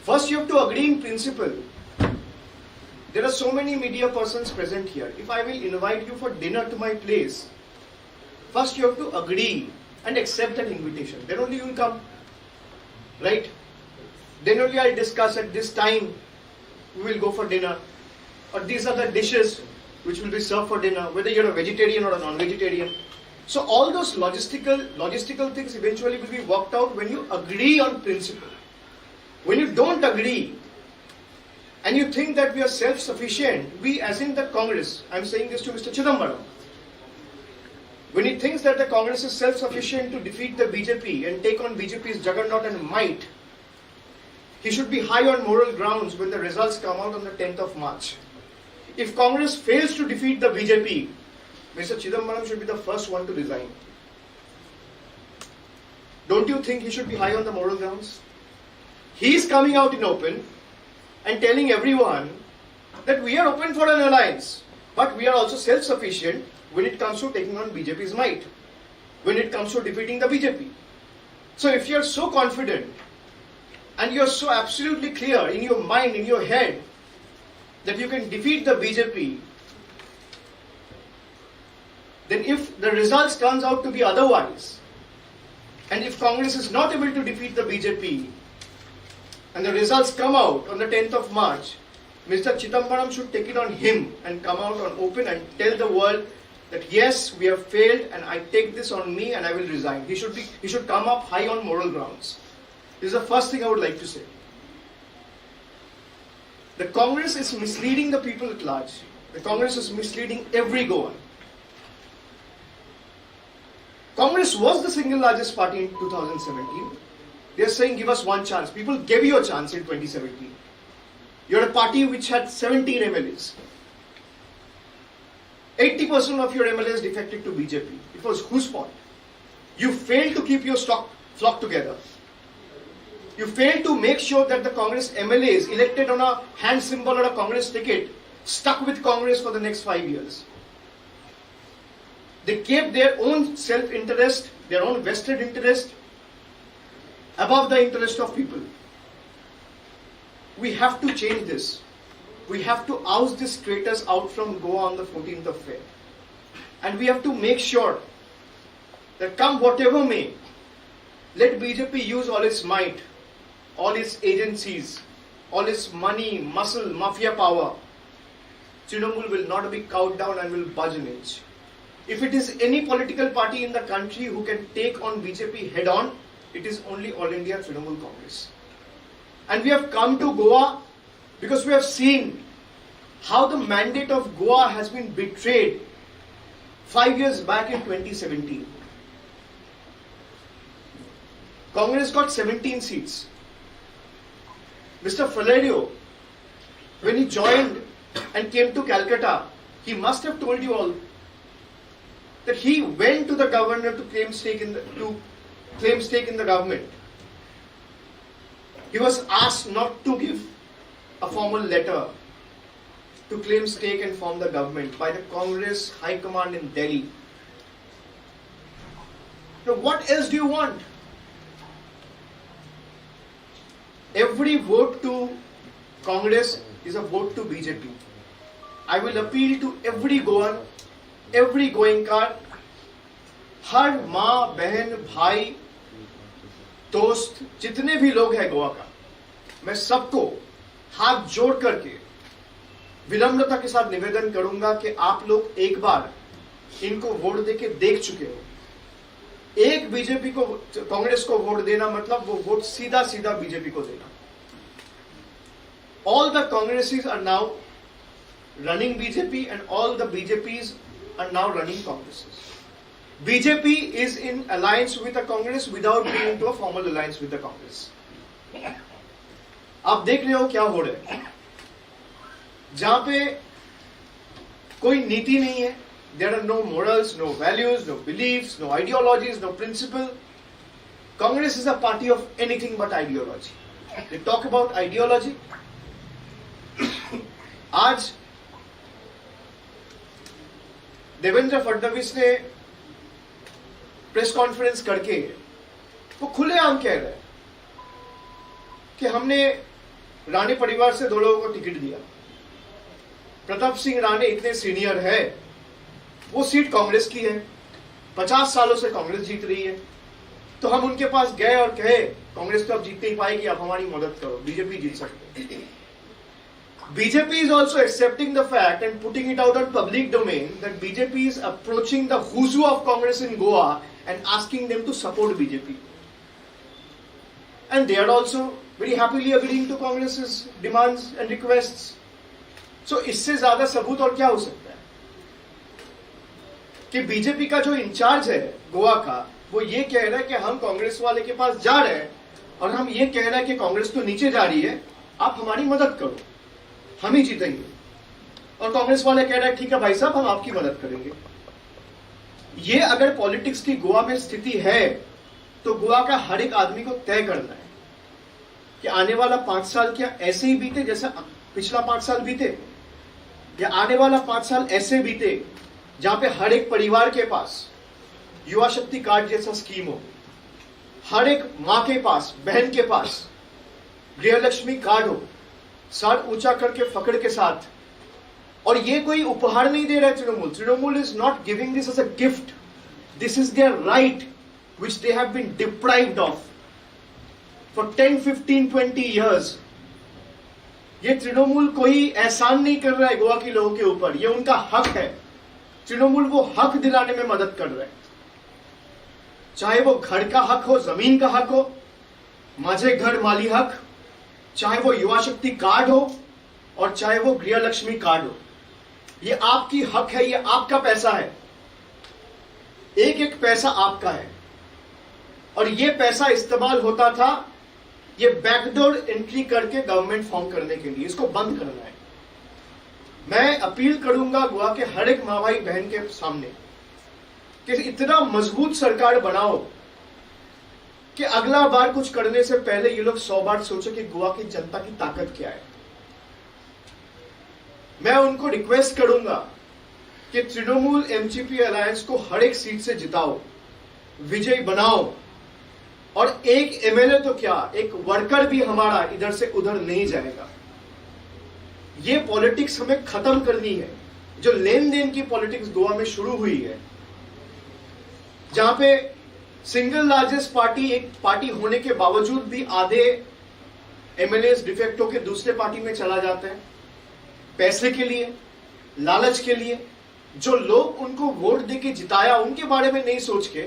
First, you have to agree in principle. There are so many media persons present here. If I will invite you for dinner to my place, first you have to agree and accept that invitation. Then only you will come. Right? Then only I'll discuss at this time we will go for dinner. Or these are the dishes which will be served for dinner, whether you're a vegetarian or a non-vegetarian. So all those logistical things eventually will be worked out when you agree on principle. When you don't agree, and you think that we are self-sufficient, we as in the Congress, I'm saying this to Mr. Chidambaram, when he thinks that the Congress is self-sufficient to defeat the BJP and take on BJP's juggernaut and might, he should be high on moral grounds when the results come out on the 10th of March. If Congress fails to defeat the BJP, Mr. Chidambaram should be the first one to resign. Don't you think he should be high on the moral grounds? He is coming out in open and telling everyone that we are open for an alliance, but we are also self-sufficient when it comes to taking on BJP's might, when it comes to defeating the BJP. So if you are so confident and you are so absolutely clear in your mind, in your head, that you can defeat the BJP, then if the results turns out to be otherwise, and if Congress is not able to defeat the BJP, and the results come out on the 10th of March, Mr. Chidambaram should take it on him and come out on open and tell the world that yes, we have failed and I take this on me and I will resign. He should come up high on moral grounds. This is the first thing I would like to say. The Congress is misleading the people at large. The Congress is misleading every Goan. Congress was the single largest party in 2017. They are saying give us one chance. People gave you a chance in 2017. You're a party which had 17 MLAs. 80% of your MLAs defected to BJP. It was whose fault? You failed to keep your flock together. You failed to make sure that the Congress MLAs elected on a hand symbol or a Congress ticket stuck with Congress for the next 5 years. They kept their own self-interest, their own vested interest above the interest of people. We have to change this. We have to oust these traitors out from Goa on the 14th of Feb. And we have to make sure that come whatever may, let BJP use all its might, all its agencies, all its money, muscle, mafia power. Trinamool will not be cowed down and will budge an inch. If it is any political party in the country who can take on BJP head on, it is only All India Trinamool Congress. And we have come to Goa because we have seen how the mandate of Goa has been betrayed 5 years back in 2017. Congress got 17 seats. Mr. Falario, when he joined and came to Calcutta, he must have told you all that he went to the governor to claim stake in the government. He was asked not to give a formal letter to claim stake and form the government by the Congress High Command in Delhi. Now, what else do you want? Every vote to Congress is a vote to BJP. I will appeal to every Goan, every Goenka, हर माँ बहन भाई दोस्त जितने भी लोग हैं गोवा का, मैं सबको हाथ जोड़ करके विनम्रता के साथ निवेदन करूंगा कि आप लोग एक बार इनको वोट देके देख चुके हो। एक बीजेपी को, कांग्रेस को वोट देना मतलब वो वोट सीधा सीधा बीजेपी को देना। All the Congressies are now running BJP and all the BJPs are now running Congresses. BJP is in alliance with the Congress without being into a formal alliance with the Congress. आप देख रहे हो क्या हो रहा है, जहां पे कोई नीति नहीं है. There are no morals, no values, no beliefs, no ideologies, no principle. Congress is a party of anything but ideology. They talk about ideology. आज देवेंद्र फडणवीस ने प्रेस कॉन्फ्रेंस करके वो खुलेआम कह रहे हैं कि हमने राणे परिवार से 2 लोगों को टिकट दिया। प्रताप सिंह राणे इतने सीनियर है, वो सीट कांग्रेस की है, 50 सालों से कांग्रेस जीत रही है, तो हम उनके पास गए और कहे कांग्रेस तो अब जीत नहीं पाएगी, आप हमारी मदद करो, बीजेपी जीत सकते है। BJP is also accepting the fact and putting it out on public domain that BJP is approaching the who's who of Congress in Goa and asking them to support BJP. And they are also very happily agreeing to Congress's demands and requests. So इससे ज्यादा सबूत और क्या हो सकता है कि BJP का जो इंचार्ज है गोवा का, वो ये कह रहा है कि हम कांग्रेस वाले के पास जा रहे हैं और हम ये कह रहे हैं कि कांग्रेस तो नीचे जा रही है, आप हमारी मदद करो, हम ही जीतेंगे। और कांग्रेस वाले कह रहे हैं ठीक है भाई साहब, हम आपकी मदद करेंगे। ये अगर पॉलिटिक्स की गोवा में स्थिति है तो गोवा का हर एक आदमी को तय करना है कि आने वाला 5 साल क्या ऐसे ही बीते जैसा पिछला 5 साल बीते, या आने वाला 5 साल ऐसे बीते जहां पे हर एक परिवार के पास युवा शक्ति कार्ड जैसा स्कीम हो, हर एक मां के पास, बहन के पास गृहलक्ष्मी कार्ड हो, सर ऊंचा करके फकड़ के साथ। और ये कोई उपहार नहीं दे रहा है Trinamool. Trinamool is not giving this as a gift, this is their right which they have been deprived of for 10, 15, 20 years। ये तृणमूल कोई एहसान नहीं कर रहा है गोवा के लोगों के ऊपर, ये उनका हक है। तृणमूल वो हक दिलाने में मदद कर रहा है, चाहे वो घर का हक हो, जमीन का हक हो, माझे घर माली हक, चाहे वो युवा शक्ति कार्ड हो और चाहे वो गृहलक्ष्मी कार्ड हो। ये आपकी हक है, ये आपका पैसा है, एक एक पैसा आपका है। और ये पैसा इस्तेमाल होता था ये बैकडोर एंट्री करके गवर्नमेंट फॉर्म करने के लिए, इसको बंद करना है। मैं अपील करूंगा गोवा के हर एक माँ भाई बहन के सामने कि इतना मजबूत सरकार बनाओ कि अगला बार कुछ करने से पहले ये लोग 100 बार सोचे कि गोवा की जनता की ताकत क्या है। मैं उनको रिक्वेस्ट करूंगा कि तृणमूल एमजीपी अलायंस को हर एक सीट से जिताओ, विजयी बनाओ, और एक एमएलए तो क्या, एक वर्कर भी हमारा इधर से उधर नहीं जाएगा। ये पॉलिटिक्स हमें खत्म करनी है, जो लेन देन की पॉलिटिक्स गोवा में शुरू हुई है, जहां पे सिंगल लार्जेस्ट पार्टी एक पार्टी होने के बावजूद भी आधे एमएलए डिफेक्टो के दूसरे पार्टी में चला जाता है, पैसे के लिए, लालच के लिए। जो लोग उनको वोट देके जिताया उनके बारे में नहीं सोच के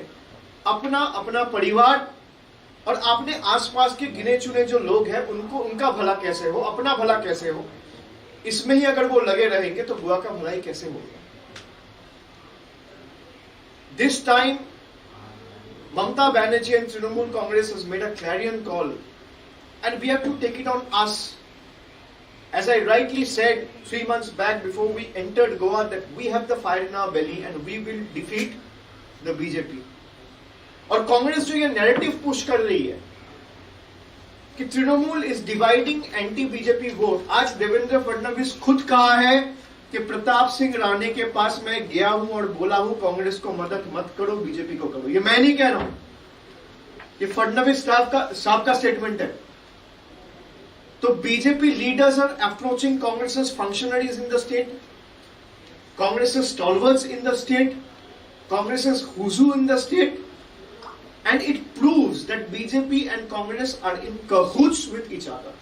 अपना अपना परिवार और अपने आसपास के गिने चुने जो लोग हैं उनको, उनका भला कैसे हो, अपना भला कैसे हो, इसमें ही अगर वो लगे रहेंगे तो गोवा का भलाई कैसे होगा। This time Mamata Banerjee and Trinamool Congress has made a clarion call, and we have to take it on us. As I rightly said 3 months back before we entered Goa, that we have the fire in our belly and we will defeat the BJP. और कांग्रेस जो ये narrative push कर रही है कि Trinamool is dividing anti BJP vote, आज देवेंद्र फडणवीस खुद कहा है कि प्रताप सिंह राणे के पास मैं गया हूं और बोला हूं कांग्रेस को मदद मत करो, बीजेपी को करो। ये मैं नहीं कह रहा हूं, ये फडणवीस साहब का स्टेटमेंट है। तो BJP leaders are approaching Congress functionaries in the state, Congress stalwarts in the state, Congress who's who in the state, and it proves that BJP and Congress are in cahoots with each other.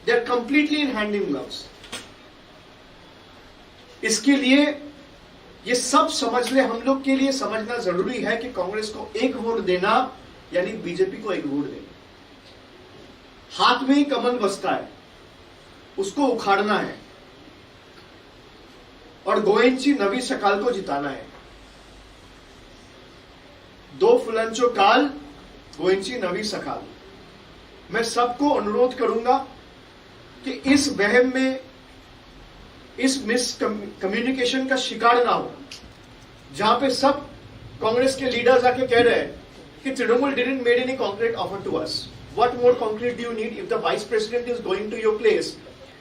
They are completely in hand in gloves. इसके लिए ये सब समझने, हम लोग के लिए समझना जरूरी है कि कांग्रेस को एक वोट देना यानी बीजेपी को एक वोट देना। हाथ में ही कमल बसता है, उसको उखाड़ना है और गोएंची नवी सकाल को जिताना है। 2 फुलंचो काल, गोएंची नवी सकाल। मैं सबको अनुरोध करूंगा कि इस वहम में, इस मिस कम्युनिकेशन का शिकार ना हो, जहां पे सब कांग्रेस के लीडर्स आके कह रहे हैं कि Trinamool didn't made any concrete offer to us. What more concrete do you need if the vice president is going to your place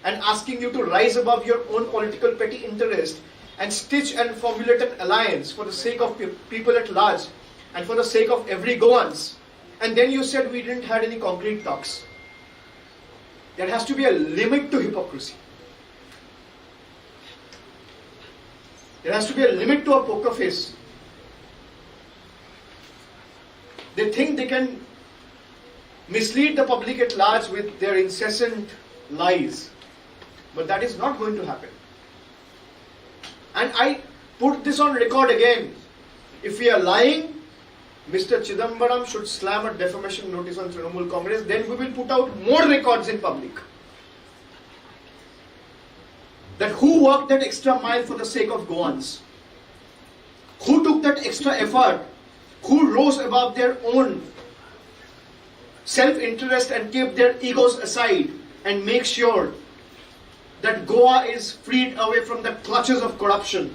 and asking you to rise above your own political petty interest and stitch and formulate an alliance for the sake of people at large and for the sake of every Goans. And then you said we didn't had any concrete talks. There has to be a limit to hypocrisy. There has to be a limit to a poker face. They think they can mislead the public at large with their incessant lies. But that is not going to happen. And I put this on record again. If we are lying, Mr. Chidambaram should slam a defamation notice on Trinamool Congress. Then we will put out more records in public. That who walked that extra mile for the sake of Goans? Who took that extra effort? Who rose above their own self-interest and kept their egos aside and make sure that Goa is freed away from the clutches of corruption?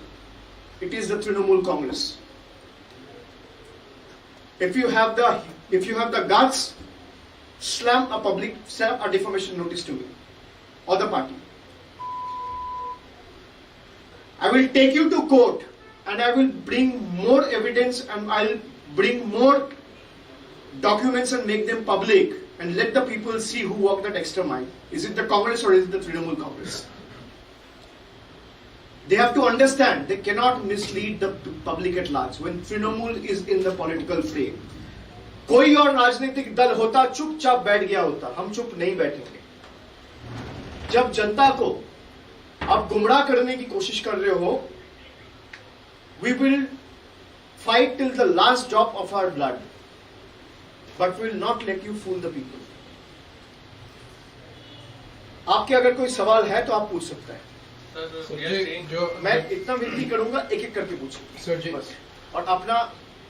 It is the Trinamool Congress. If you have the guts, slam a defamation notice to me or the party. I will take you to court and I will bring more evidence and I'll bring more documents and make them public and let the people see who walked that extra mile. Is it the Congress or is it the Trinamool Congress? They have to understand they cannot mislead the public at large when Trinamool is in the political fray. कोई और राजनीतिक दल होता चुपचाप बैठ गया होता, हम चुप नहीं बैठेंगे. जब जनता को आप गुमराह करने की कोशिश कर रहे हो, we will fight till the last drop of our blood, but we will not let you fool the people. आपके अगर कोई सवाल है तो आप पूछ सकते हैं. मैं इतना विनती करूंगा एक एक करके पूछिए सर जी बस. और अपना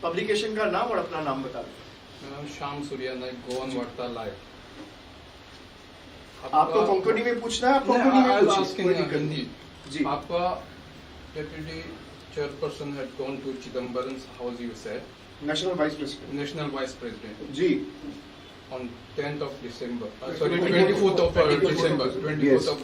पब्लिकेशन का नाम और अपना नाम बता दें. श्याम सूर्या नायक, गोवन वार्ता लाइव. आपको कोंकणी में पूछना है, आप कोंकणी में पूछिए. जी. आपका deputy chairperson had gone to Chidambaram's house, you said. National Vice President. National Vice President. जी. On 10th of December. Sorry, 24th of December. 24th of